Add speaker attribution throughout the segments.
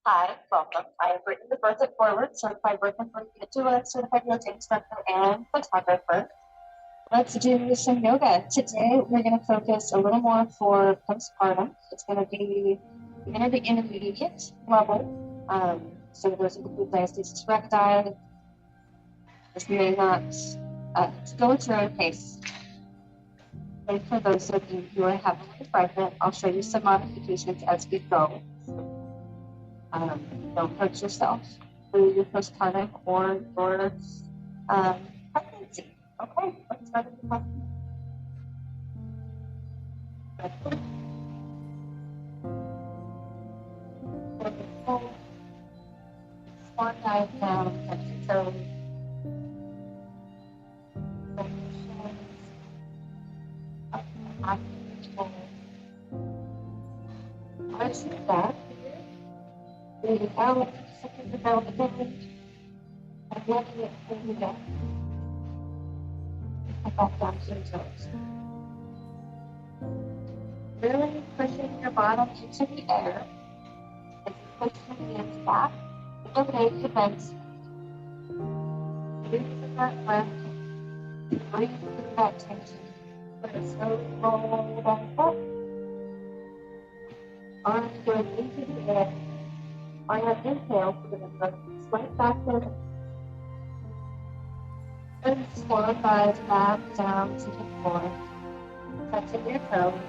Speaker 1: Hi, welcome. I have written the Birth It Forward, certified birth and birth doula, certified yoga instructor, and photographer. Let's do some yoga. Today, we're going to focus a little more for postpartum. It's going to be the intermediate level. So those include diastasis recti. This may not go at your own pace. And for those of you who are heavily pregnant, I'll show you some modifications as we go. Don't hurt yourself through your postpartum or your pregnancy. Okay, let's start with the question. Squat dive down, touch your toes. Up, arch your back. Breathing out, sucking the belly down, and letting it pull you down. And back down to your toes. Really pushing your bottom into the air. As you push your hands back, eliminate your bends. Breathe through that breath. Breathe through that tension. Let it slowly roll back up. Arms going into the air. On your inhale, we're going to go slight backward and swan thighs back down to the floor. Touching your toes,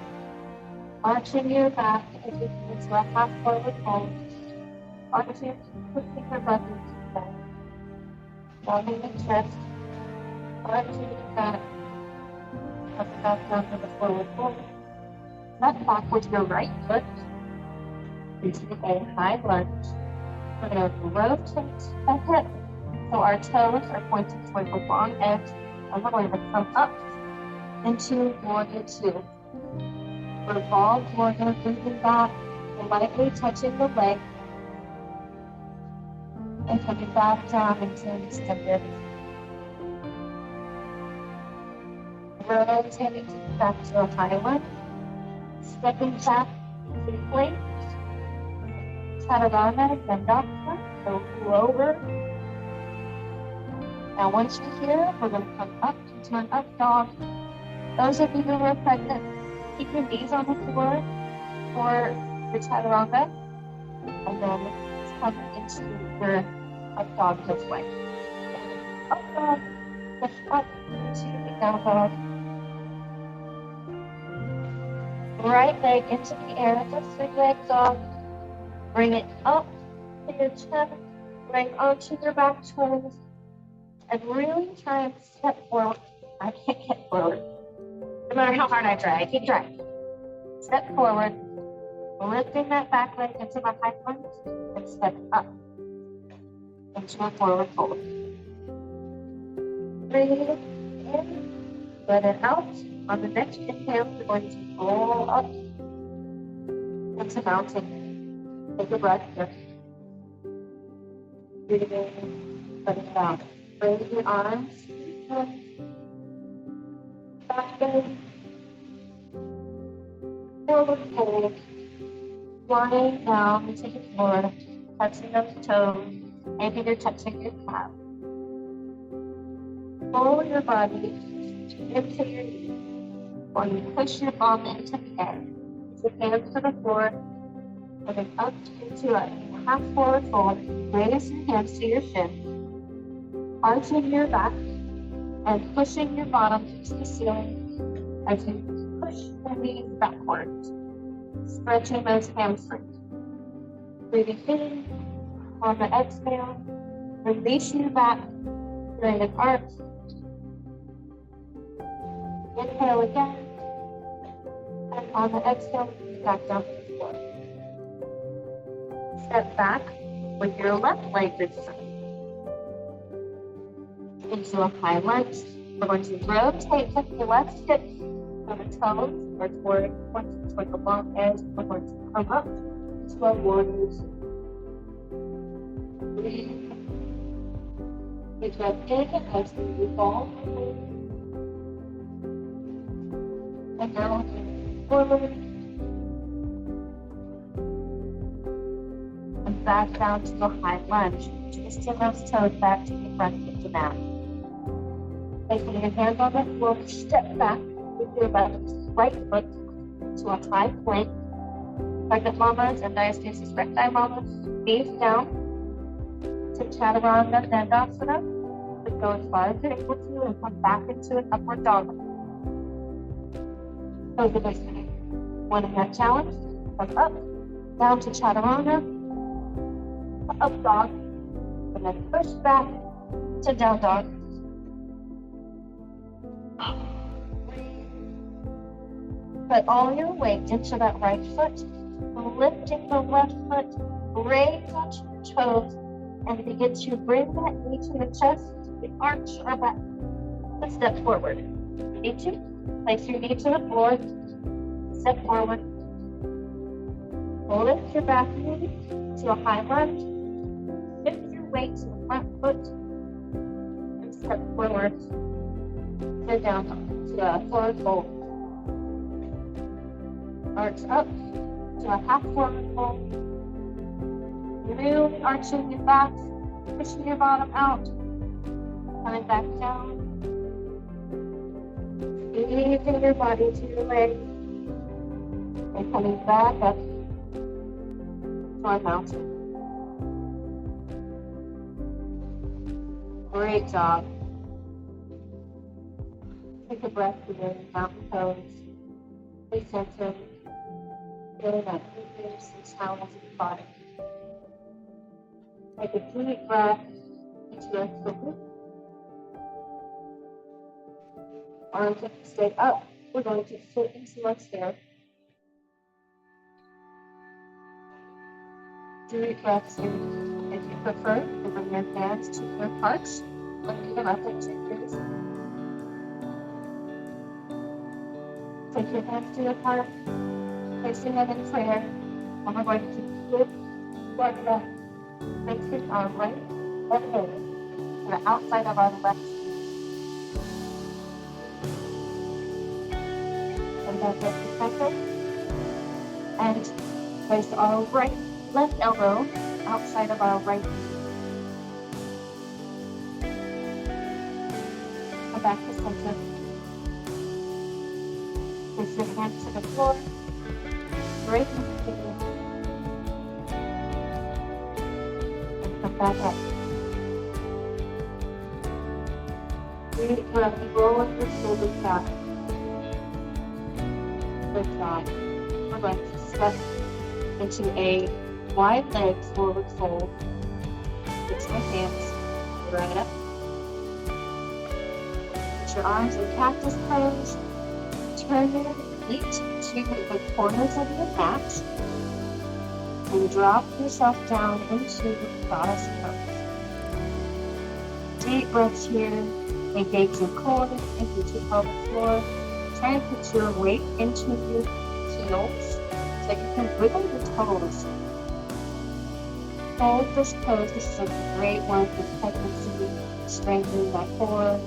Speaker 1: arching your back as you can into a half forward fold. Arching, pushing your butt into the back. Rounding the chest, arching your back, coming back down to the forward fold. Step back with your right foot into a high lunge. We're going to rotate the hip so our toes are pointing toward the long edge, and we're going to come up into warrior two. Revolve warrior, breathing back and lightly touching the leg and coming back down into extended. Rotating back to a high lunge, stepping back to the plank. Chaturanga, Dandasana, so lower. Now once you're here, we're going to come up into an up dog. Those of you who are pregnant, keep your knees on the floor for your chaturanga, and then come into your up dog this way. Up dog, push up into the down dog. Right leg into the air, just 3 legs off. Bring it up to your chest, bring onto your back toes, and really try and step forward. I can't get forward. No matter how hard I try, I keep trying. Step forward, lifting that back leg into my high lunge, and step up into a forward fold. Breathe in, let it out. On the next inhale, we're going to roll up into mountain. Take a breath here. Breathe in, let it out. Bring your arms, back bend, forward fold, flying down into the floor, touching those toes, maybe you're touching your calf. Pull your body into your knees, or you push your bum into the air. Put your hands to the floor, and then up into a half forward fold. Raise your hands to your shin, arching your back, and pushing your bottom to the ceiling as you push your knees backwards, stretching those hamstrings. Breathing in, on the exhale, release your back, bring an arch. Inhale again, and on the exhale, back down to the floor. Step back with your left leg this time into a high lunge. We're going to rotate with the left hip on the toes or toward the long edge. We're going to come up into a warrior two. Breathe. Big breath in as we fall and now forward and back down to a high lunge. Twisting those toes back to the front of the mat. Placing your hands on the floor, step back with your right foot to a high plank. Pregnant mamas and diastasis recti mamas, knees down to chaturanga dandasana. But go as far as you're able to and come back into an upward dog. Those of us wanting that challenge, come up, down to chaturanga, up dog, and then push back to down dog. Put all your weight into that right foot, lifting the left foot, raise onto your toes, and begin to bring that knee to the chest, the arch or back. Let's step forward. You need to place your knee to the floor, step forward. Lift your back knee to a high lunge, shift your weight to the front foot, and step forward. Sit down to a forward fold. Arch up to a half forward fold. Really arching your back, pushing your bottom out, coming back down. Squeezing your body to your legs, and coming back up to our mountain. Great job. Take a breath here, mountain pose. Stay centered. Feel that fingers and towels of the body. Take a deep breath into a salute. Arms up, stay up. We're going to sit into our chair. Deep breaths in. If you prefer, bring your hands to your hearts. Lifting them up into your ears. Take your hands to your heart, placing them in prayer. And we're going to flip our breath, placing our right elbow to the outside of our left. And then get the center. And place our left elbow outside of our right knee. Come back to center. Place your hands to the floor. Break the fingers. And come back up. Deep breath, rolling your shoulders back. Good job. We're going to step into a wide leg forward fold. Fix my hands right up. Put your arms in cactus pose. Turn your feet to the corners of your mat and drop yourself down into the goddess pose. Deep breaths here. Engage your core, engage your pelvic floor. Try and put your weight into your heels so you can wiggle your toes. Hold this pose. This is a great one for pregnancy, strengthening that core,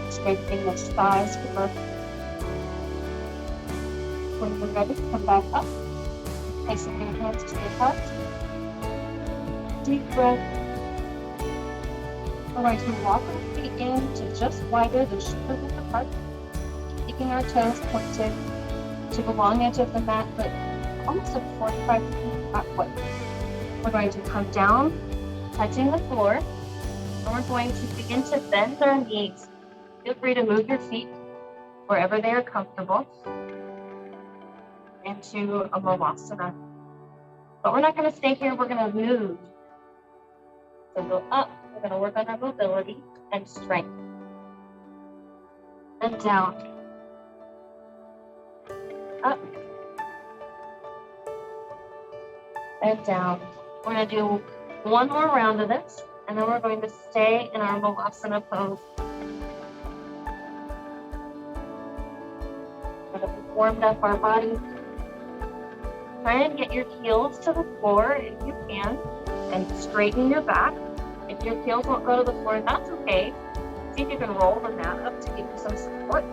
Speaker 1: strengthening those thighs for birth. When you're ready, come back up. Placing your hands to your heart. Deep breath. We're going to walk our feet in to just wider the shoulder width apart, keeping our toes pointed to the long edge of the mat, but almost at 45 degrees upward. We're going to come down, touching the floor, and we're going to begin to bend our knees. Feel free to move your feet wherever they are comfortable into a Malasana. But we're not going to stay here, we're going to move. So go up, we're going to work on our mobility and strength. And down. Up. And down. We're going to do one more round of this, and then we're going to stay in our Malasana pose. We're going to be warmed up our body. Try and get your heels to the floor if you can, and straighten your back. If your heels won't go to the floor, that's okay. See if you can roll the mat up to give you some support.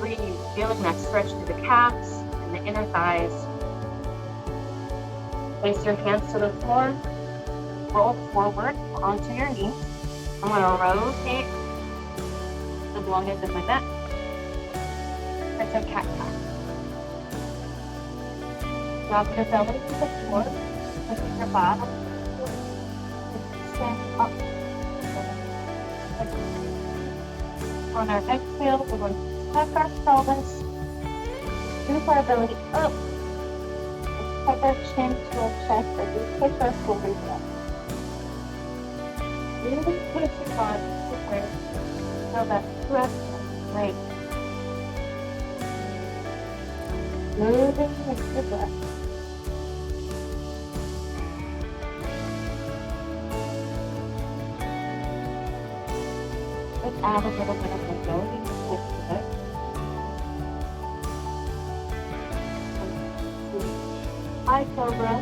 Speaker 1: Breathe, feeling that stretch through the calves and the inner thighs. Place your hands to the floor. Roll forward onto your knees. I'm going to rotate as long as in my neck. It's a cat-cow. Drop your belly to the floor. Lift your bottom. Stand up. On our exhale, we're going to tuck our pelvis. Move our belly up. Tuck our chin to our chest as we push our shoulders up. Really push your body to where you feel that stretch and break. Moving with the breath. Let's add a little bit of mobility to it. High cobra.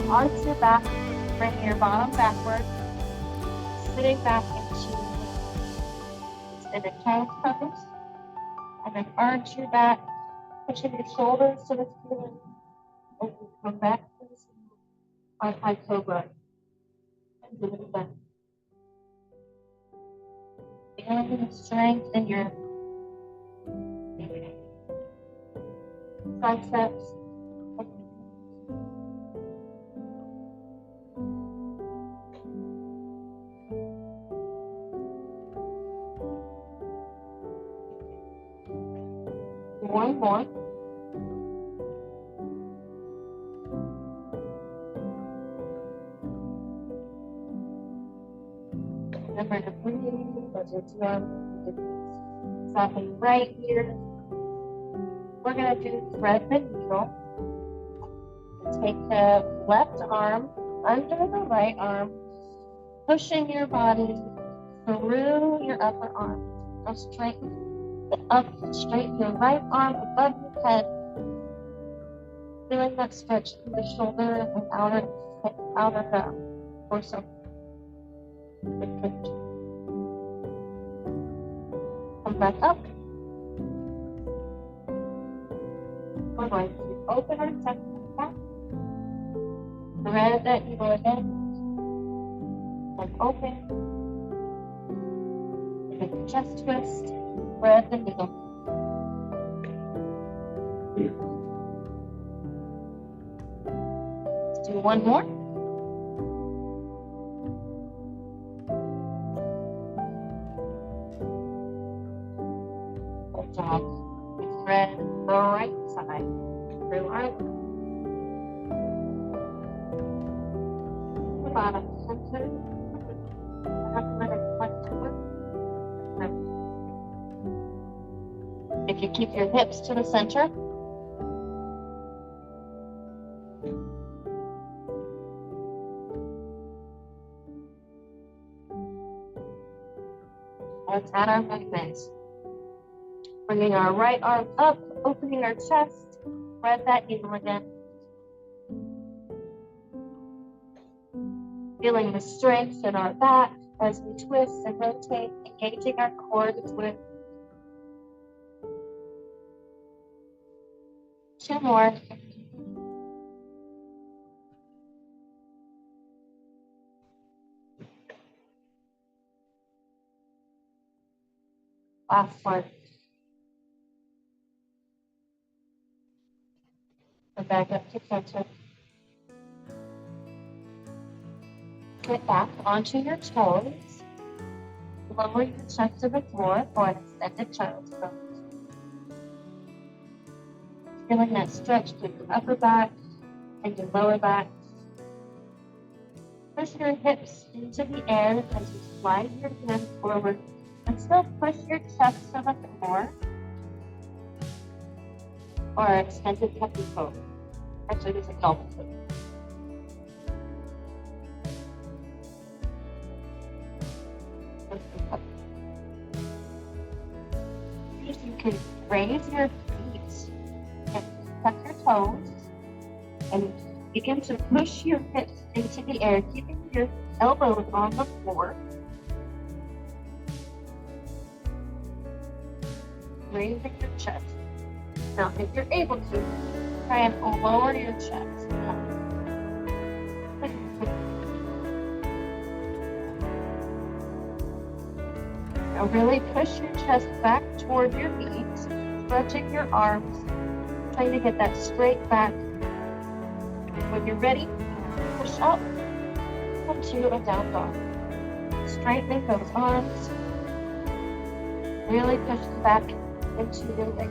Speaker 1: Arch your back, bring your bottom backward, sitting back into extended child's pose, and then arch your back, pushing your shoulders to the ceiling, and you come back to the ceiling on high cobra, and do it again. Feeling the strength in your triceps. One more. Remember to breathe as your throat soften right here. We're going to do thread the needle. Take the left arm under the right arm, pushing your body through your upper arm. Now straighten your right arm above your head, feeling that stretch through the shoulder and outer torso. Come back up. We're going to open our chest back. Thread that needle again. And open. Make a chest twist. Thread the needle. Let's do one more. Good job. Thread the right side through our the bottom center. If you keep your hips to the center, let's add our movements. Bringing our right arm up, opening our chest, thread that needle again. Feeling the strength in our back as we twist and rotate, engaging our core to twist. Two more. Last one. Go back up to center. Get back onto your toes. Lower your chest to the floor for an extended child's pose. Feeling that stretch through your upper back and your lower back. Push your hips into the air as you slide your hands forward and still push your chest to the floor or extended puppy pose. Actually, this is dolphin pose. You can raise your feet and tuck your toes and begin to push your hips into the air, keeping your elbows on the floor. Raising your chest. Now, if you're able to, try and lower your chest. Now, really push your chest back toward your feet, stretching your arms, trying to get that straight back. When you're ready, push up, come to a down dog. Straightening those arms, really push back into your leg.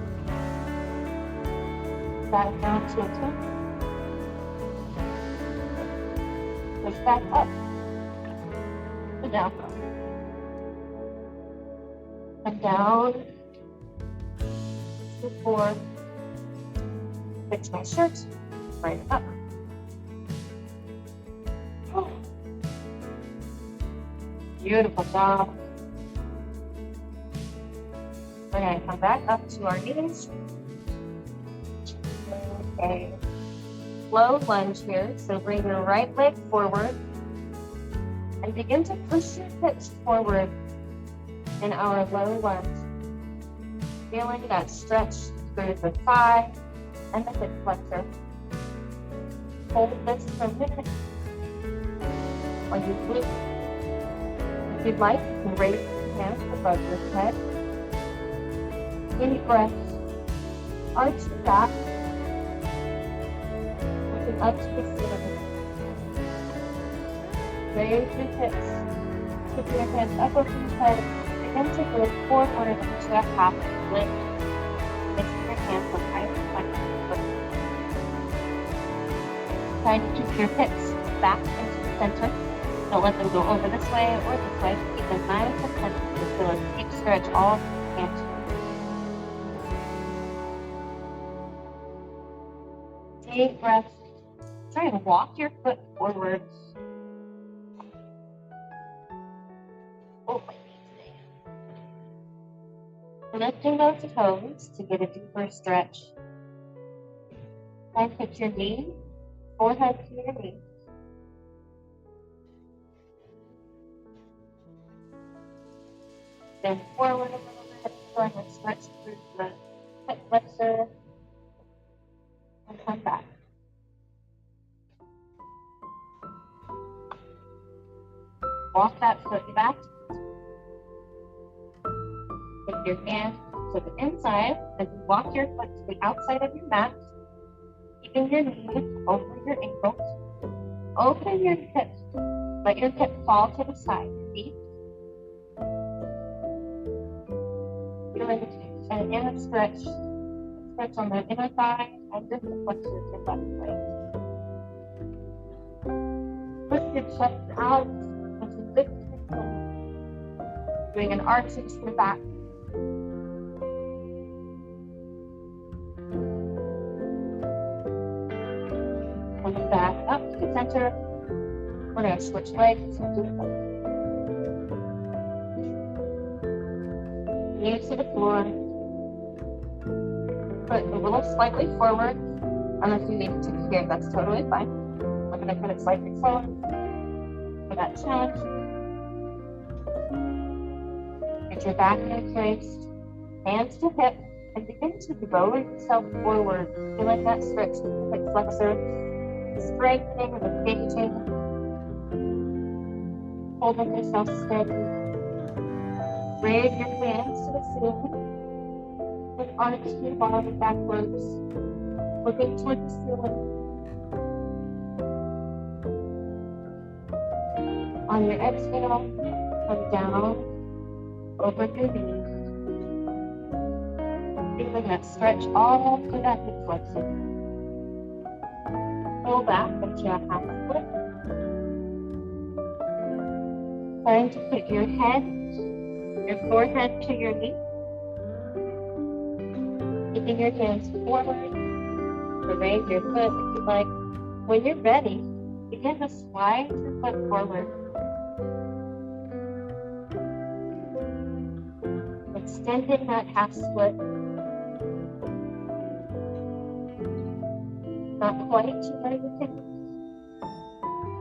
Speaker 1: Back down to a toe. Push back up, to down dog. And down, before, fix my shirt, right up. Oh. Beautiful job. We're going to come back up to our knees. Okay. Low lunge here, so bring your right leg forward and begin to push your hips forward in our low lunge. Feeling that stretch through the thigh and the hip flexor. Hold this for a minute. When you flip, if you'd like, you can raise your hands above your head. Deep breath. Arch your back. Looking up to the ceiling. Raise your hips. Keep your hands up over your head. Begin to go forward into a half lift. Lifting your hands up high and try to keep your hips back into the center. Don't let them go over this way or this way. Keep them nice and center. Just feel a deep stretch all through the hands. Deep breath. Try and walk your foot forward. Lifting those toes to get a deeper stretch. And put your knee, forehead to your knee. Then forward a little bit, go ahead and stretch through the hip flexor. And come back. Walk that foot back. Take your hand to the inside as you walk your foot to the outside of your mat, keeping your knees over your ankles. Open your hips. Let your hips fall to the side. Deep. Feeling an inner stretch. Stretch on the inner thigh and the hip flexors your left leg. Push your chest out as you lift your chin. Doing an arch into your back. Coming back up to the center. We're going to switch legs. Knees to the floor. Put a little slightly forward. Unless you need to here, that's totally fine. We're going to put it slightly forward for that challenge. Get your back increased. Hands to hip. And begin to roll yourself forward. Feeling that stretch to the hip flexor. Strengthening and engaging, holding yourself steady. Raise your hands to the ceiling and arch your body backwards, looking toward the ceiling. On your exhale, come down over your knees, feeling that stretch all through that hip flexor. Pull back into a half split. Trying to put your head, your forehead to your knee. Keeping your hands forward. to raise your foot if you like. When you're ready, begin to slide your foot forward, extending that half split. Not quite to where you can.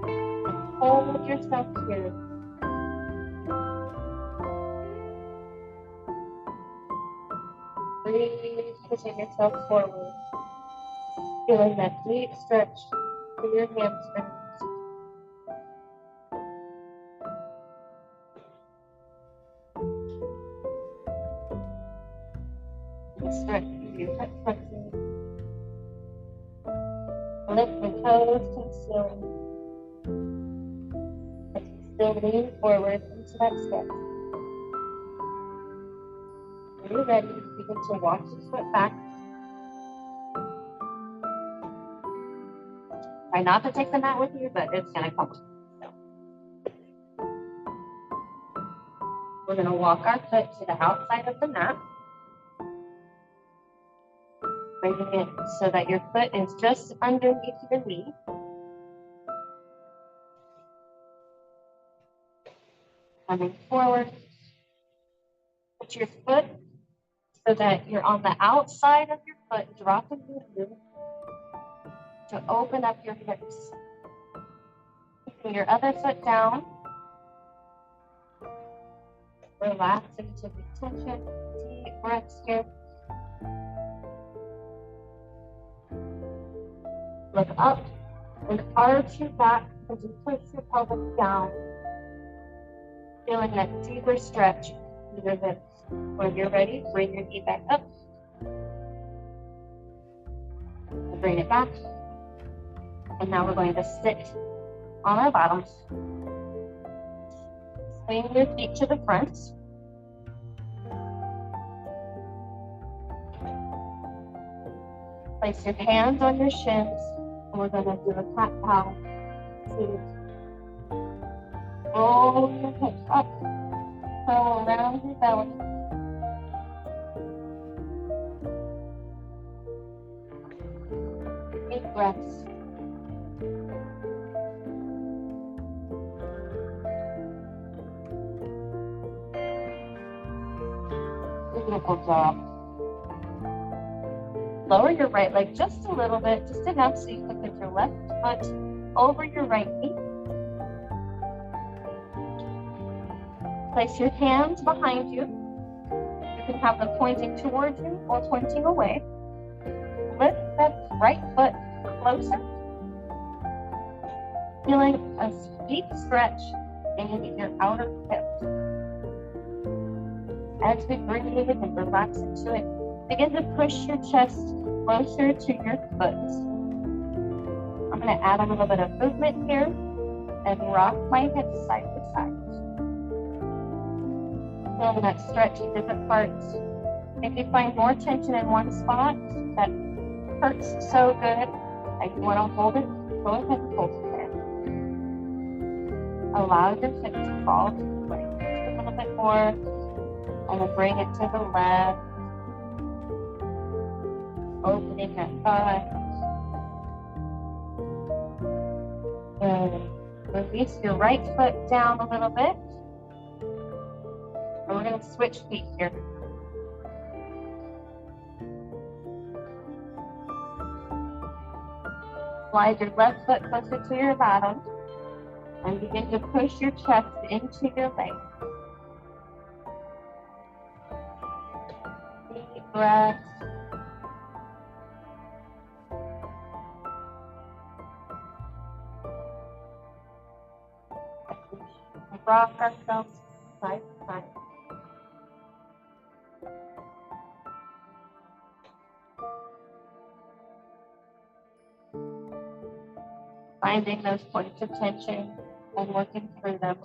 Speaker 1: And hold yourself here. Breathe, pushing yourself forward. Feeling that deep stretch through your hamstrings. Stretch through your hip flexors. Lift the toes to the ceiling. As you still lean forward into that stretch. When you're ready, begin to walk your foot back. Try not to take the mat with you, but it's going to come. So. We're going to walk our foot to the outside of the mat. Bringing it so that your foot is just underneath your knee. Coming forward. Put your foot so that you're on the outside of your foot, dropping your knee to open up your hips. Keeping your other foot down. Relax into the tension. Deep breaths here. Look up and arch your back as you push your pelvis down. Feeling that deeper stretch through your hips. When you're ready, bring your knee back up. And bring it back. And now we're going to sit on our bottoms. Swing your feet to the front. Place your hands on your shins. And we're going to do a cat cow. Roll your hips up. Curl around your belly. Deep breaths. Beautiful job. Lower your right leg just a little bit, just enough so you can put your left foot over your right knee. Place your hands behind you. You can have them pointing towards you or pointing away. Lift that right foot closer. Feeling a deep stretch in your outer hip. As we breathe and relax into it, begin to push your chest closer to your foot. I'm going to add a little bit of movement here and rock my hips side to side. Feeling that stretch in different parts. If you find more tension in one spot that hurts so good that you want to hold it, go ahead and hold it there. Allow your hip to fall to the right just a little bit more. And then bring it to the left. Opening that thigh. And release your right foot down a little bit. And we're going to switch feet here. Slide your left foot closer to your bottom. And begin to push your chest into your leg. Deep breaths. Rock ourselves side to side. Finding those points of tension and working through them.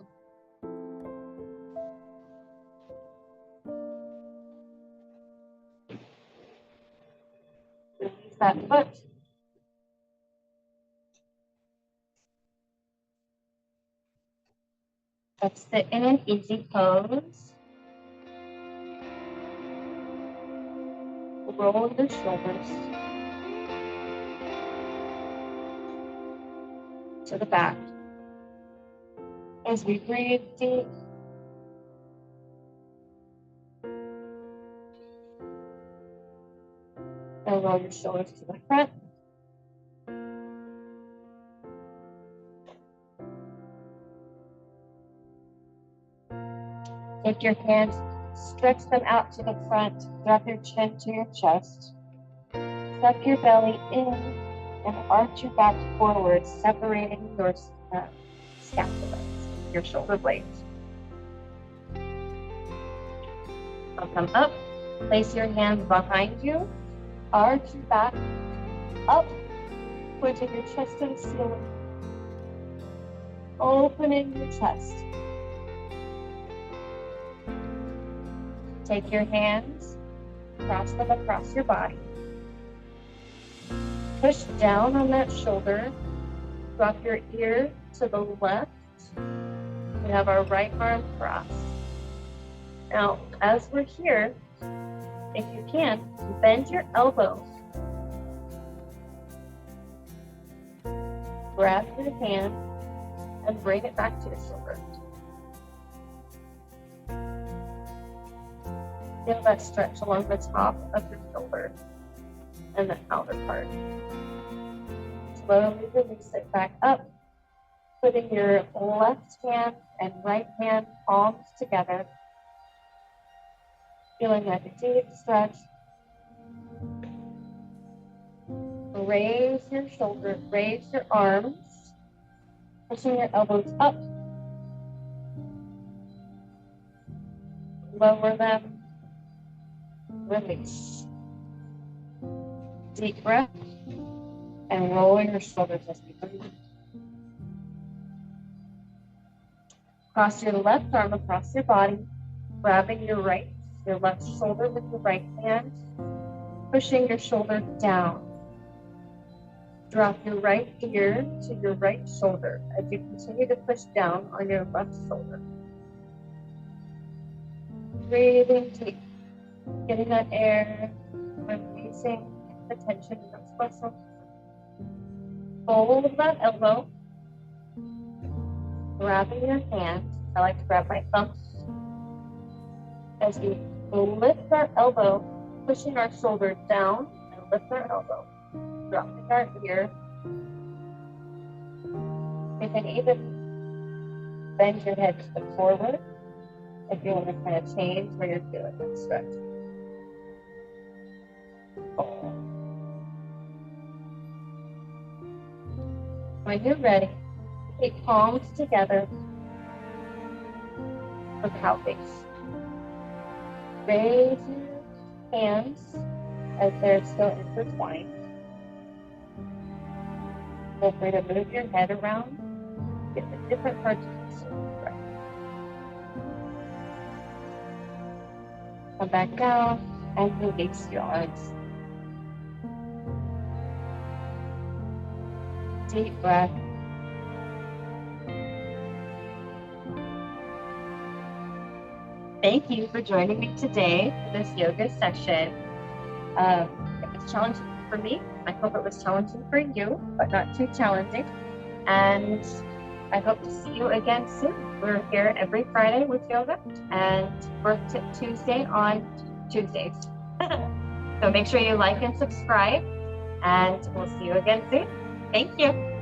Speaker 1: Release that foot. Let's sit in an easy pose. Roll your shoulders. to the back. As we breathe deep, and roll your shoulders to the front. Take your hands, stretch them out to the front, drop your chin to your chest. Suck your belly in and arch your back forward, separating your scapula, your shoulder blades. I'll come up, place your hands behind you, arch your back up, pointing your chest to the ceiling, opening your chest. Take your hands, cross them across your body. Push down on that shoulder. Drop your ear to the left. We have our right arm crossed. Now, as we're here, if you can, bend your elbows. Grab your hand and bring it back to your shoulder. Feel that stretch along the top of your shoulder and the outer part. Slowly release it back up, putting your left hand and right hand palms together. Feeling that deep stretch. Raise your shoulders, raise your arms, pushing your elbows up. Lower them. Release. Deep breath and roll your shoulders as you breathe. Cross your left arm across your body, grabbing your left shoulder with your right hand, pushing your shoulder down. Drop your right ear to your right shoulder as you continue to push down on your left shoulder. Breathing deep. Getting that air, releasing the tension in those muscles. Fold that elbow, grabbing your hand. I like to grab my thumb. As we lift our elbow, pushing our shoulder down and lift our elbow, dropping our ear. You can even bend your head to the forward if you want to kind of change where you're feeling that stretch. When you're ready, take palms together for cow face. Raise your hands as they're still intertwined. Feel free to move your head around, get the different parts of the shoulder. Come back down and release your arms. Deep breath. Thank you for joining me today for this yoga session. It was challenging for me. I hope it was challenging for you, but not too challenging. And I hope to see you again soon. We're here every Friday with yoga and Birth Tip Tuesday on Tuesdays. So make sure you like and subscribe, and we'll see you again soon. Thank you.